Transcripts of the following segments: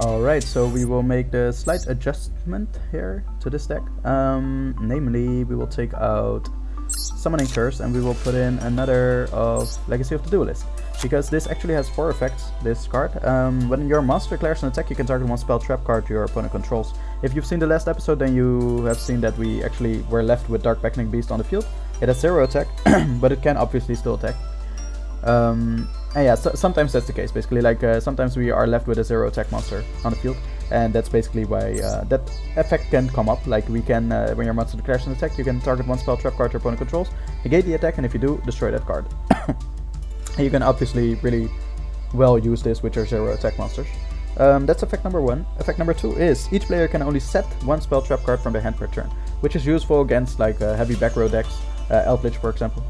Alright, so we will make the slight adjustment here to this deck. Namely, we will take out Summoning Curse and we will put in another of Legacy of the Duelist. Because this actually has 4 effects, this card. When your monster declares an attack, you can target one spell trap card your opponent controls. If you've seen the last episode, then you have seen that we actually were left with Dark Beckoning Beast on the field. It has 0 attack, but it can obviously still attack. And yeah, sometimes that's the case, basically, like sometimes we are left with a 0 attack monster on the field, and that's basically why that effect can come up. Like we can, when your monster declares an attack, you can target one spell trap card your opponent controls, negate the attack, and if you do, destroy that card. And you can obviously really well use this with your 0 attack monsters. That's effect number 1. Effect number 2 is each player can only set one spell trap card from their hand per turn, which is useful against like heavy back row decks, Eldritch for example.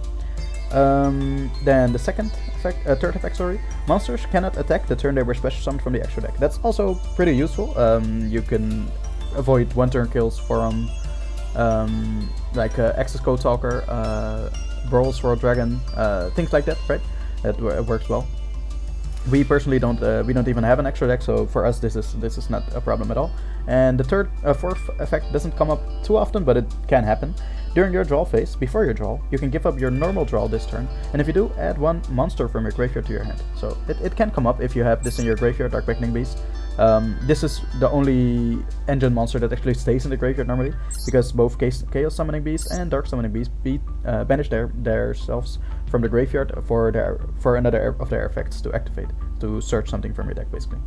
Then the third effect, sorry. Monsters cannot attack the turn they were special summoned from the extra deck. That's also pretty useful. You can avoid one turn kills from like Access Code Talker, Brawls for a Dragon, things like that, right? It works well. We personally don't even have an extra deck, so for us this is not a problem at all. And the fourth effect doesn't come up too often, but it can happen. During your draw phase, before your draw, you can give up your normal draw this turn, and if you do, add one monster from your graveyard to your hand. So it can come up if you have this in your graveyard, Dark Beckoning Beast. This is the only engine monster that actually stays in the graveyard normally, because both Chaos Summoning Beast and Dark Summoning Beast banish themselves from the graveyard for another of their effects to activate, to search something from your deck basically.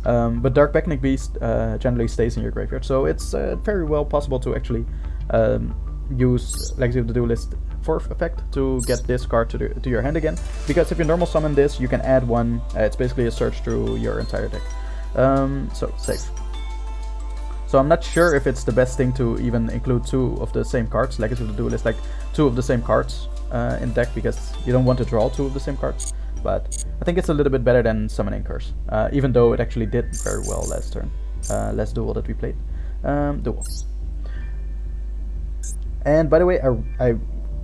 But Dark Beckoning Beast generally stays in your graveyard, so it's very well possible to actually use Legacy of the Duelist 4th effect to get this card to your hand again, because if you normal summon this, you can add one. It's basically a search through your entire deck. So safe. So I'm not sure if it's the best thing to even include 2 of the same cards. Legacy of the Duelist, like 2 of the same cards in deck, because you don't want to draw 2 of the same cards. But I think it's a little bit better than Summoning Curse, even though it actually did very well last turn, last duel that we played. Duel. And by the way, I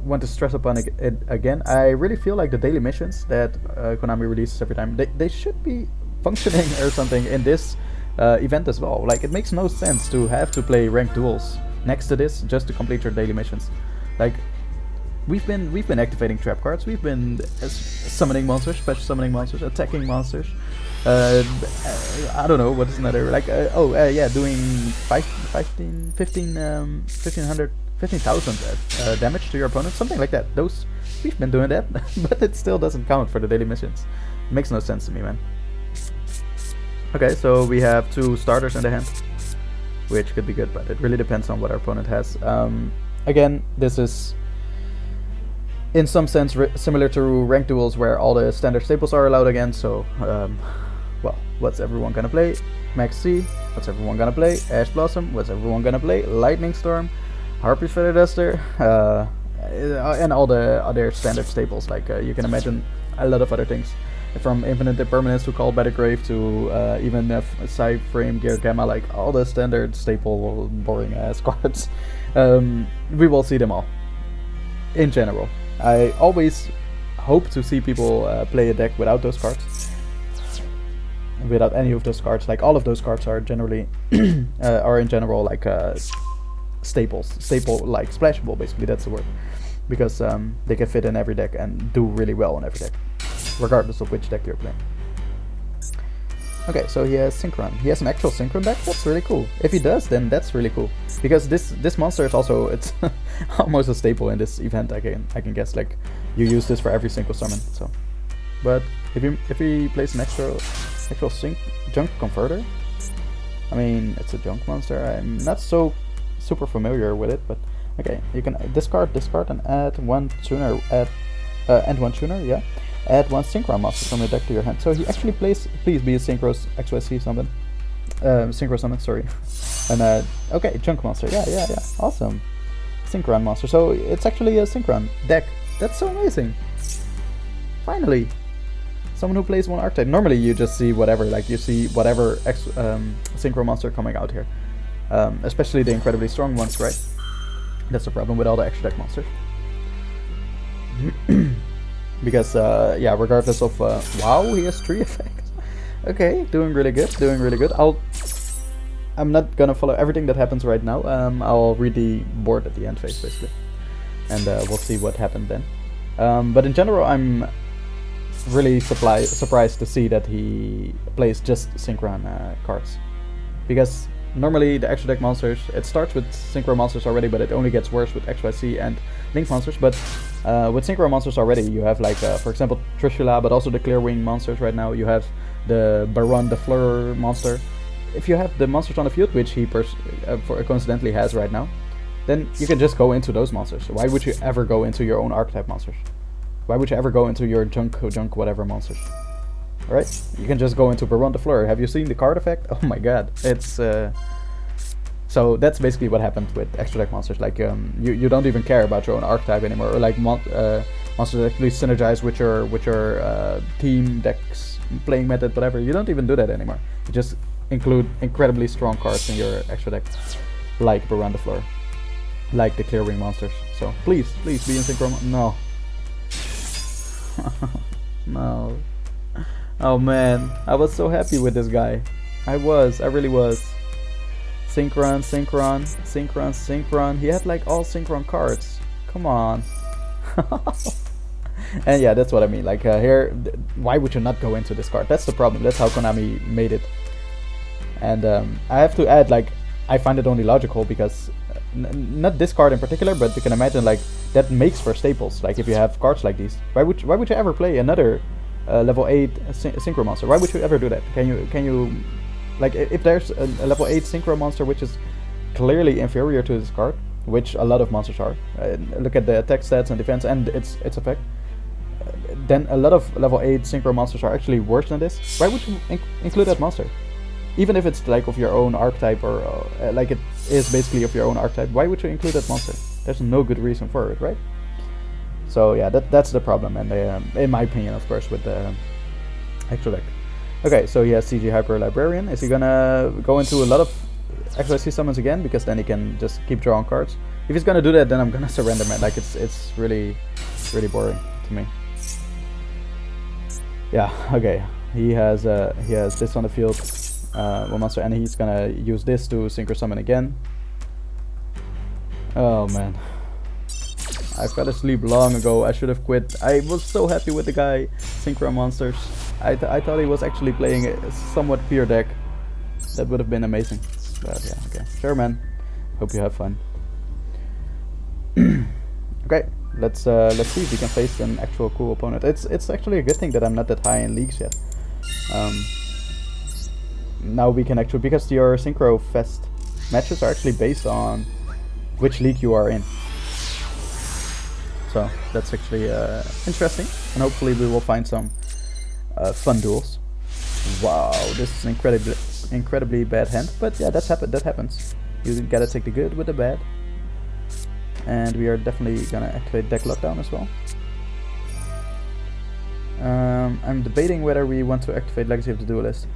want to stress upon it again. I really feel like the daily missions that Konami releases every time, they should be functioning or something in this event as well. Like, it makes no sense to have to play ranked duels next to this just to complete your daily missions. Like, we've been activating trap cards, we've been summoning monsters, special summoning monsters, attacking monsters. I don't know what is another, like yeah, doing 15,000 damage to your opponent, something like that. Those, we've been doing that, but it still doesn't count for the daily missions. It makes no sense to me, man. Okay, so we have 2 starters in the hand, which could be good, but it really depends on what our opponent has. Again, this is in some sense similar to ranked duels where all the standard staples are allowed again. So, well, what's everyone gonna play? Maxx C. What's everyone gonna play? Ash Blossom. What's everyone gonna play? Lightning Storm, Harpy's Feather Duster, and all the other standard staples. Like you can imagine a lot of other things, from Infinite Impermanence to Called by the Grave to even Psy-Frame, Gear Gamma, like all the standard staple boring ass cards. We will see them all. In general, I always hope to see people play a deck without those cards. Without any of those cards, like all of those cards are generally are in general like staple like splashable, basically. That's the word, because they can fit in every deck and do really well in every deck, regardless of which deck you're playing. Okay, so he has Synchron. He has an actual Synchron deck. That's really cool. If he does, then that's really cool, because this monster is also, it's almost a staple in this event. I can guess, like, you use this for every single summon. So, but if he plays an actual junk converter, I mean, it's a junk monster. I'm not so super familiar with it, but okay, you can discard and add one tuner, and one tuner, yeah. Add one Synchro monster from your deck to your hand. So he actually plays, please be a Synchro's XYZ summon. Synchro summon, sorry. And okay, junk monster, yeah, awesome. Synchron monster, so it's actually a Synchron deck. That's so amazing. Finally, someone who plays one archetype. Normally you just see whatever, like you see whatever Synchro monster coming out here. Especially the incredibly strong ones, right? That's the problem with all the extra deck monsters. Because, yeah, regardless of, wow, he has 3 effects. Okay, doing really good, doing really good. I'm not gonna follow everything that happens right now. I'll read the board at the end phase basically, and we'll see what happened then. But in general, I'm really surprised to see that he plays just Synchron cards, because normally the extra deck monsters, it starts with Synchro monsters already, but it only gets worse with XYZ and Link monsters. But with Synchro monsters already, you have like, for example, Trishula, but also the Clear Wing monsters right now. You have the Baron, the Fleur monster. If you have the monsters on the field, which he coincidentally has right now, then you can just go into those monsters. Why would you ever go into your own archetype monsters? Why would you ever go into your junk whatever monsters? Alright, you can just go into Baron de Fleur. Have you seen the card effect? Oh my god, it's so that's basically what happened with extra deck monsters. Like you don't even care about your own archetype anymore, or like monsters that actually synergize with your team decks, playing method, whatever. You don't even do that anymore. You just include incredibly strong cards in your extra deck, like Baron de Fleur, like the Clear Wing monsters. So please be in Synchro. No. No. Oh man, I was so happy with this guy. I really was. Synchron. He had like all Synchron cards. Come on. And yeah, that's what I mean. Like here, why would you not go into this card? That's the problem. That's how Konami made it. And I have to add, like, I find it only logical because not this card in particular, but you can imagine like that makes for staples. Like if you have cards like these, why would you ever play another level 8 Synchro monster? Why would you ever do that? Can you like, if there's a level 8 Synchro monster which is clearly inferior to this card, which a lot of monsters are, look at the attack stats and defense and its effect, then a lot of level 8 Synchro monsters are actually worse than this. Why would you include that monster? Even if it's like of your own archetype, or like it is basically of your own archetype, why would you include that monster? There's no good reason for it, right? So yeah, that's the problem, and in my opinion, of course, with the extra deck. Okay, so he has CG Hyper Librarian. Is he gonna go into a lot of XYZ summons again? Because then he can just keep drawing cards. If he's gonna do that, then I'm gonna surrender, man. Like it's really boring to me. Yeah. Okay. He has this on the field. One monster, and he's gonna use this to Synchro Summon again. Oh man, I fell asleep long ago. I should have quit. I was so happy with the guy Synchro Monsters. I thought he was actually playing a somewhat pure deck. That would have been amazing. But yeah, okay, sure man. Hope you have fun. Okay, let's see if we can face an actual cool opponent. It's actually a good thing that I'm not that high in leagues yet. Now we can actually, because your Synchro Fest matches are actually based on which league you are in. So that's actually interesting, and hopefully we will find some fun duels. Wow, this is incredibly bad hand, but yeah, that happens. You gotta take the good with the bad. And we are definitely gonna activate deck lockdown as well. I'm debating whether we want to activate Legacy of the Duelist.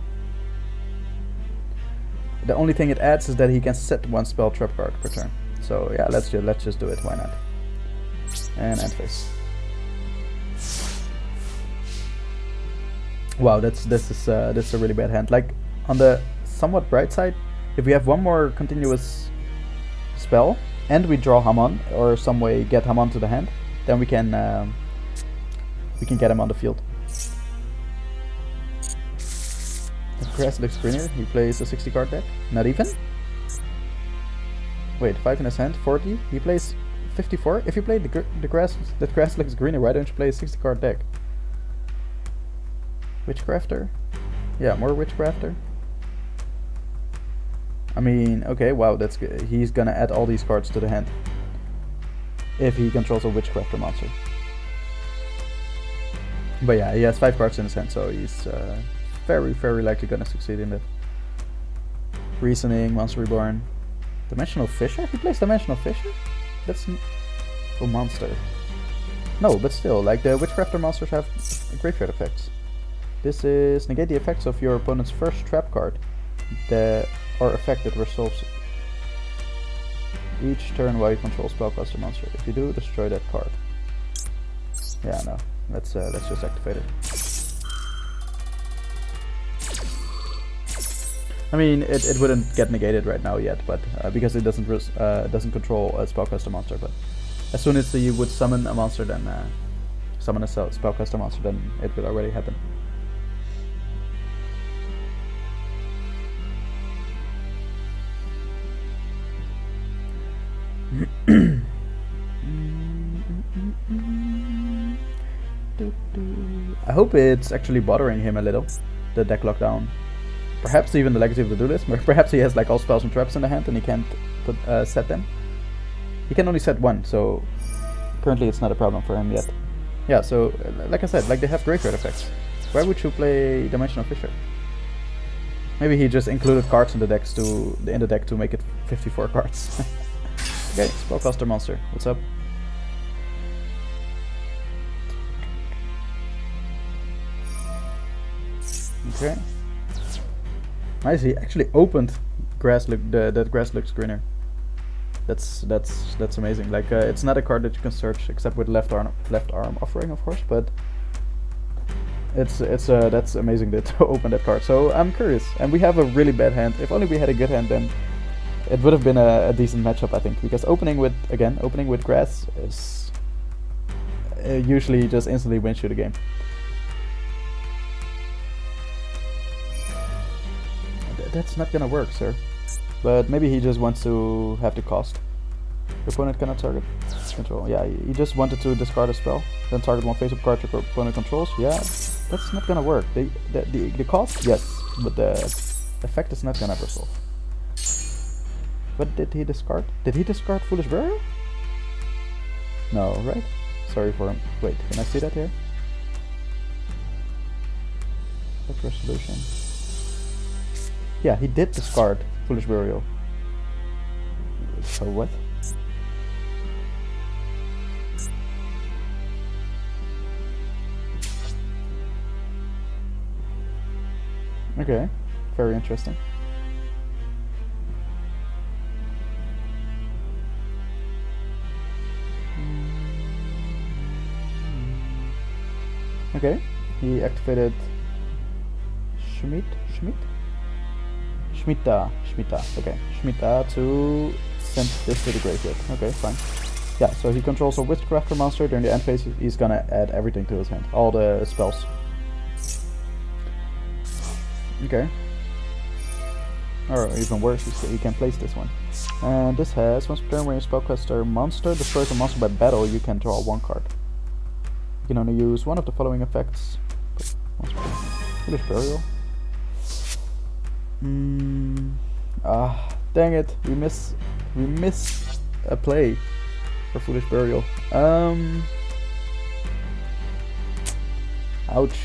The only thing it adds is that he can set one spell trap card per turn. So yeah, let's just do it. Why not? And end phase. Wow, this is a really bad hand. Like, on the somewhat bright side, if we have one more continuous spell and we draw Hamon, or some way get Hamon to the hand, then we can get him on the field. The grass looks greener. He plays a 60 card deck. Not even? Wait, 5 in his hand, 40. He plays 54. If you play the grass looks greener, why don't you play a 60 card deck? Witchcrafter? Yeah, more Witchcrafter. I mean, okay, wow, that's good. He's gonna add all these cards to the hand if he controls a Witchcrafter monster. But yeah, he has 5 cards in his hand, so he's very likely gonna succeed in that. Reasoning, Monster Reborn. Dimensional Fisher? He plays Dimensional Fisher? That's a monster. No, but still, like, the Witchcrafter monsters have graveyard effects. This is negate the effects of your opponent's first trap card, or effect that resolves each turn while you control spellcaster monster. If you do, destroy that card. Yeah, no, let's just activate it. I mean, it wouldn't get negated right now yet, but because it doesn't control a spellcaster monster. But as soon as you would summon a monster, then summon a spellcaster monster, then it would already happen. I hope it's actually bothering him a little, the deck lockdown. Perhaps even the Legacy of the Duelist. Perhaps he has like all spells and traps in the hand and he can't set them. He can only set one, so currently it's not a problem for him yet. Yeah, so like I said, like they have graveyard effects. Why would you play Dimensional Fissure? Maybe he just included cards in the deck to make it 54 cards. Okay, Spellcaster monster, what's up? Okay. Nice, he actually opened grass. That grass looks greener. That's amazing. Like it's not a card that you can search except with left arm offering, of course, but that's amazing to open that card. So I'm curious, and we have a really bad hand. If only we had a good hand, then it would have been a decent matchup, I think, because opening with grass is usually just instantly wins you the game. That's not gonna work, sir. But maybe he just wants to have the cost. Your opponent cannot target control. Yeah, he just wanted to discard a spell, then target one face-up card your opponent controls. Yeah, that's not gonna work. The cost, yes, but the effect is not gonna resolve. What did he discard? Did he discard Foolish Burial? No, right? Sorry for him. Wait, can I see that here? What resolution? Yeah, he did discard Foolish Burial. So what? Okay, very interesting. Okay, he activated Shemitah, okay. Shemitah to send this to the graveyard. Okay, fine. Yeah, so he controls a Witchcrafter monster. During the end phase, he's gonna add everything to his hand. All the spells. Okay. Or even worse, he can place this one. And this has, once per turn when your spellcaster monster destroys a monster by battle, you can draw one card. You can only use one of the following effects. Foolish Burial. Dang it, we miss a play for Foolish Burial. Ouch.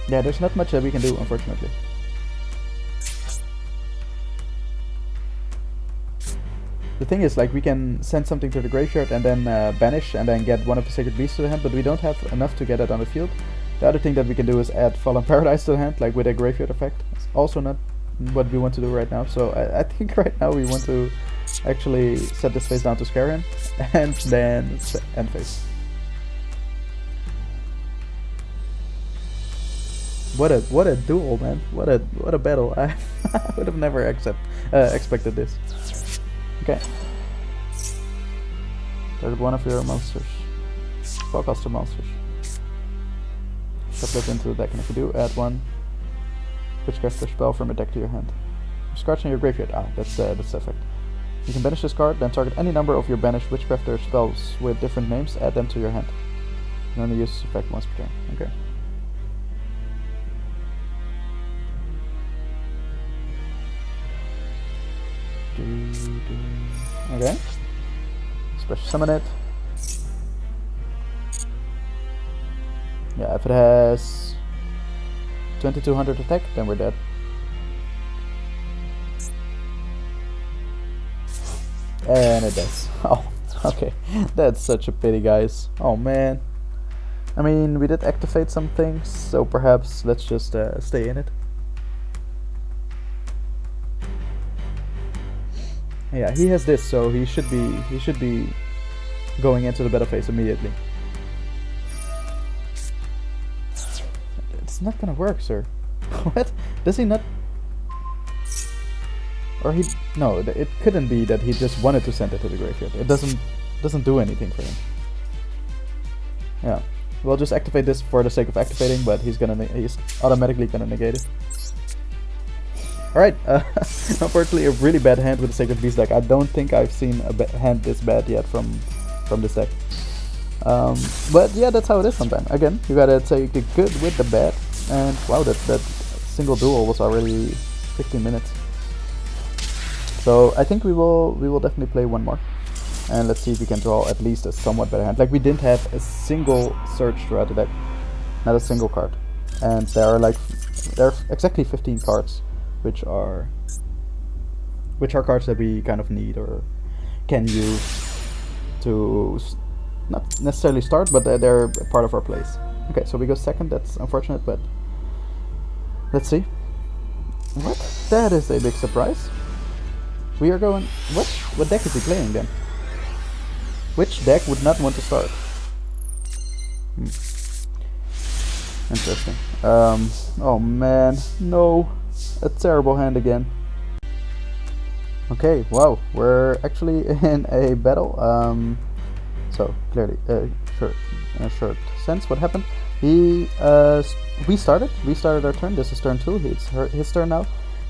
Yeah, there's not much that we can do, unfortunately. The thing is, like, we can send something to the graveyard and then banish and then get one of the Sacred Beasts to the hand, but we don't have enough to get it on the field. The other thing that we can do is add Fallen Paradise to the hand, like with a graveyard effect. It's also not what we want to do right now, so I think right now we want to actually set this face down to scare him, and then end phase. What a duel, man! What a battle! I would have never expected this. Okay. Target one of your monsters. Spellcaster monsters. Shuffle it into the deck, and if you do, add one Witchcrafter spell from a deck to your hand. There's cards in your graveyard. That's the effect. You can banish this card, then target any number of your banished Witchcrafter spells with different names, add them to your hand. You can only use this effect once per turn. Okay. Okay. Special summon it. Yeah, if it has 2200 attack, then we're dead. And it does. Oh, okay. That's such a pity, guys. Oh man. I mean, we did activate some things, so perhaps let's just stay in it. Yeah, he has this, so he should be going into the battle phase immediately. It's not gonna work, sir. What? Does he not? Or he... No, it couldn't be that he just wanted to send it to the graveyard. It doesn't do anything for him. Yeah. We'll just activate this for the sake of activating, but he's automatically gonna negate it. Alright, unfortunately a really bad hand with the Sacred Beast deck. I don't think I've seen a hand this bad yet from this deck. But yeah, that's how it is sometimes. Again, you gotta take the good with the bad. And wow, that single duel was already 15 minutes. So I think we will definitely play one more. And let's see if we can draw at least a somewhat better hand. Like, we didn't have a single search throughout the deck. Not a single card. And there are exactly 15 cards, which are cards that we kind of need or can use to not necessarily start, but they're part of our plays. Okay, so we go second. That's unfortunate, but let's see. What? That is a big surprise. We are going... What? What deck is he playing then? Which deck would not want to start? Interesting. Oh man, no. A terrible hand again. Okay, wow. We're actually in a battle. So, clearly, sure. In a short sense, what happened? We started our turn. This is turn 2. It's his turn now.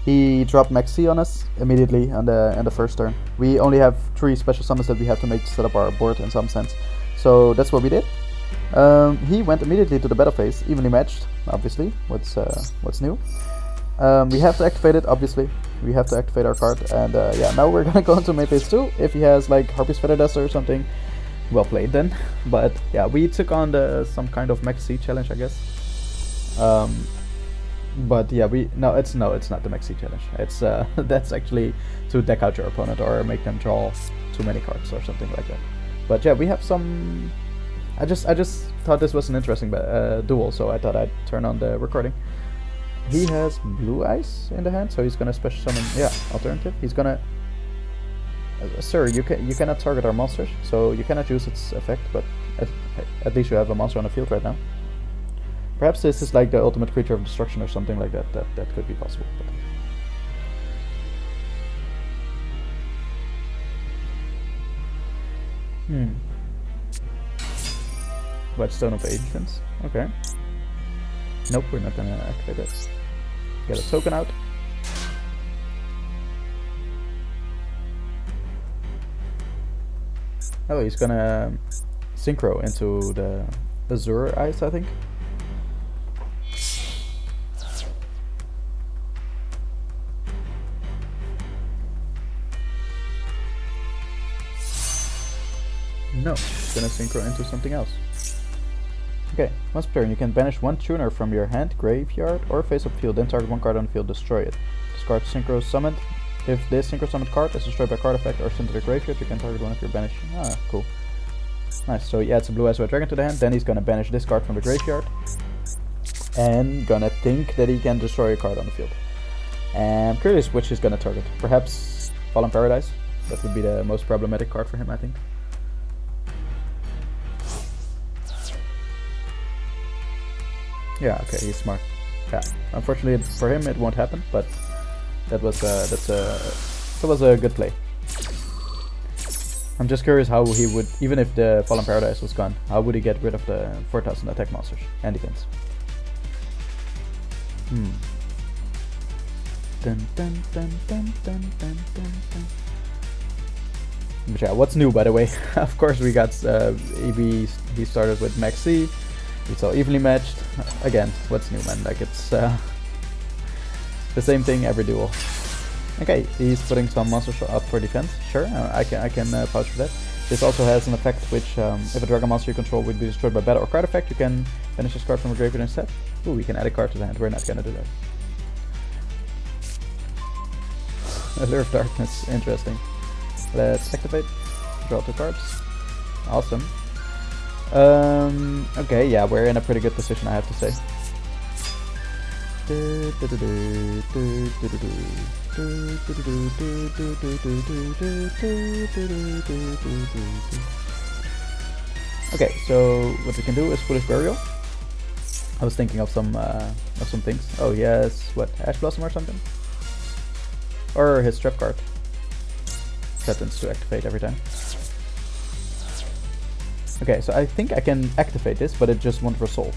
He dropped Maxx C on us immediately on the first turn. We only have 3 special summons that we have to make to set up our board in some sense. So that's what we did. He went immediately to the battle phase, evenly matched, obviously. What's new? We have to activate it, obviously. We have to activate our card, and yeah, now we're gonna go into main phase 2. If he has like Harpy's Feather Duster or something, well played then. But yeah, we took on some kind of Maxx C challenge, I guess. But yeah, it's not the Maxx C challenge. It's that's actually to deck out your opponent or make them draw too many cards or something like that. But yeah, we have some. I just thought this was an interesting duel, so I thought I'd turn on the recording. He has Blue Eyes in the hand, so he's gonna special summon. Yeah, alternative. He's gonna. Sir, you cannot target our monsters, so you cannot use its effect. But at least you have a monster on the field right now. Perhaps this is like the ultimate creature of destruction or something like that. That could be possible. But. Whetstone of Ancients. Okay. Nope, we're not gonna activate this. Get a token out. Oh, he's gonna Synchro into the Azure Eyes, I think. No, he's gonna Synchro into something else. Okay, once per turn, you can banish 1 tuner from your hand, graveyard, or face-up field, then target 1 card on the field, destroy it. Discard Synchro summoned. If this Synchro summoned card is destroyed by card effect or sent to the graveyard, you can target one of your banished. Ah, cool. Nice, so he adds a Blue Eyes White Dragon to the hand, then he's gonna banish this card from the graveyard. And gonna think that he can destroy a card on the field. And I'm curious which he's gonna target. Perhaps Fallen Paradise? That would be the most problematic card for him, I think. Yeah, okay, he's smart. Yeah, unfortunately for him it won't happen, but that was a good play. I'm just curious how he would, even if the Fallen Paradise was gone, how would he get rid of the 4000 attack monsters and defense? Dun, dun, dun, dun, dun, dun, dun, dun. But yeah, what's new by the way? Of course we got he started with Maxx C. It's all evenly matched. Again, what's new, man? Like, it's the same thing every duel. Okay, he's putting some monsters up for defense. Sure, I can vouch for that. This also has an effect which, if a dragon monster you control would be destroyed by battle or card effect, you can banish this card from a graveyard instead. Ooh, we can add a card to the hand. We're not gonna do that. Allure of Darkness, interesting. Let's activate. Draw 2 cards. Awesome. Okay, yeah, we're in a pretty good position, I have to say. Okay, so what we can do is Foolish Burial. I was thinking of some things. Oh, he has what, Ash Blossom or something, or his trap card threatens to activate every time. Okay, so I think I can activate this, but it just won't resolve.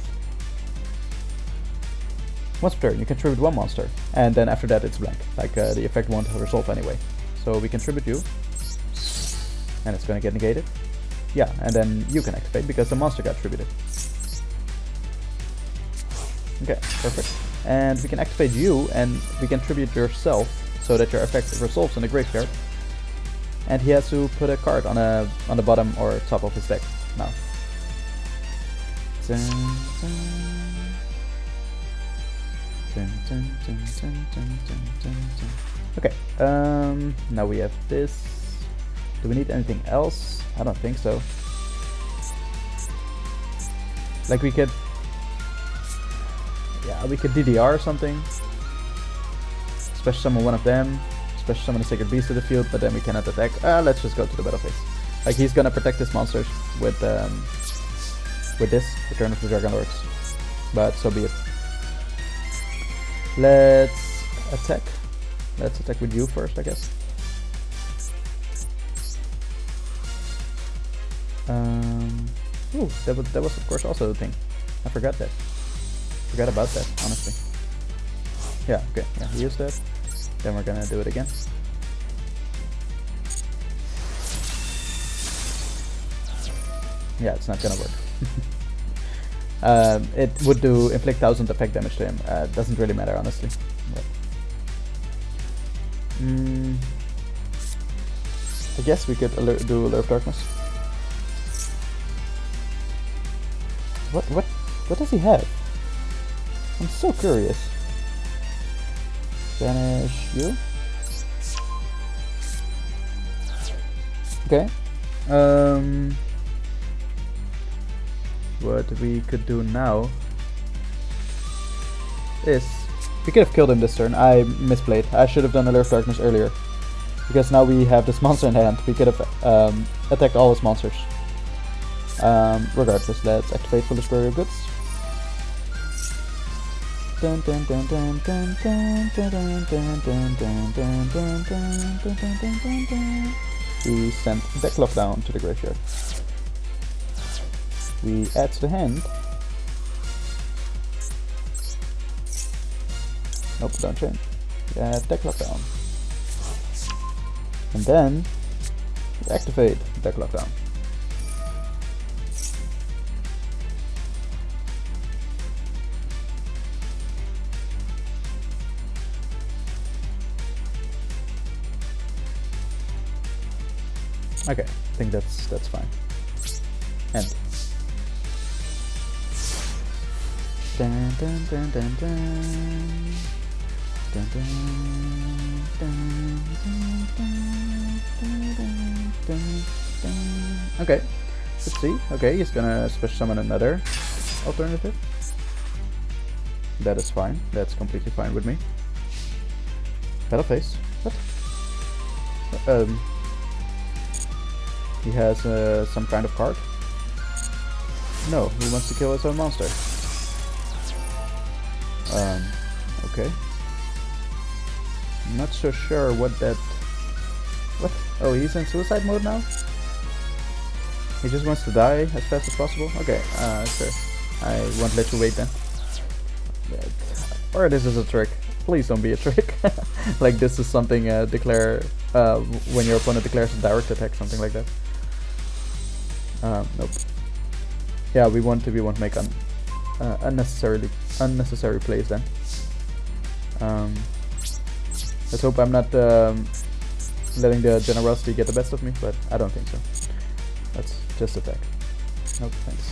Once per turn, you contribute one monster, and then after that it's blank. Like the effect won't resolve anyway. So we contribute you, and it's gonna get negated. Yeah, and then you can activate because the monster got attributed. Okay, perfect. And we can activate you, and we can tribute yourself so that your effect resolves in the graveyard. And he has to put a card on the bottom or top of his deck now. Dun, dun. Dun, dun, dun, dun, dun, dun, dun. Okay, now we have this. Do we need anything else? I don't think so. Like we could DDR something. Special summon one of them. Special summon a Sacred Beast to the field, but then we cannot attack. Let's just go to the battle phase. Like he's gonna protect his monsters with this, Return of the Dragon Lords. But so be it. Let's attack. Let's attack with you first, I guess. Ooh, that was of course also the thing. I forgot that. Forgot about that, honestly. Yeah, okay, yeah, we use that. Then we're gonna do it again. Yeah, it's not gonna work. It would do inflict 1000 effect damage to him. Doesn't really matter, honestly. But I guess we could do Allure of Darkness. What does he have? I'm so curious. Banish you. Okay. What we could do now is we could have killed him this turn. I misplayed. I should have done Allure of Darkness earlier, because now we have this monster in hand. We could have attacked all his monsters. Regardless, let's activate Foolish Burial Goods. Dun, dun, dun, dun, dun, dun, dun, dun, dun, dun, dun, dun, dun, dun, dun, dun, dun, dun. We send Decklock down to the graveyard. We add to the hand. Nope, don't change. We add Decklock down. And then we activate Decklock down. Okay, I think that's fine. End. Dun, dun, dun, dun, dun. Dun, dun, dun, dun, dun, dun, dun, dun. Okay, let's see. Okay, he's gonna special summon another alternative. That is fine. That's completely fine with me. Battle phase. What? He has some kind of card. No, he wants to kill his own monster. Okay. I'm not so sure what that... What? Oh, he's in suicide mode now? He just wants to die as fast as possible? Okay, sure. I won't let you wait then. Or this is a trick. Please don't be a trick. Like this is something declare when your opponent declares a direct attack, something like that. Nope. Yeah, we won't make unnecessary plays then. Let's hope I'm not letting the generosity get the best of me, but I don't think so. Let's just attack. Nope, thanks.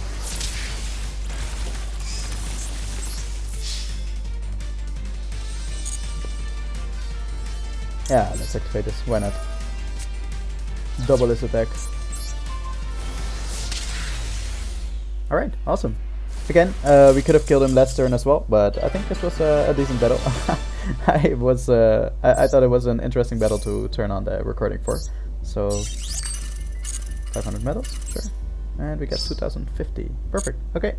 Yeah, let's activate this. Why not? Double his attack. Alright, awesome. Again, we could have killed him last turn as well, but I think this was a decent battle. I thought it was an interesting battle to turn on the recording for. So 500 medals, sure. And we get 2050. Perfect. Okay,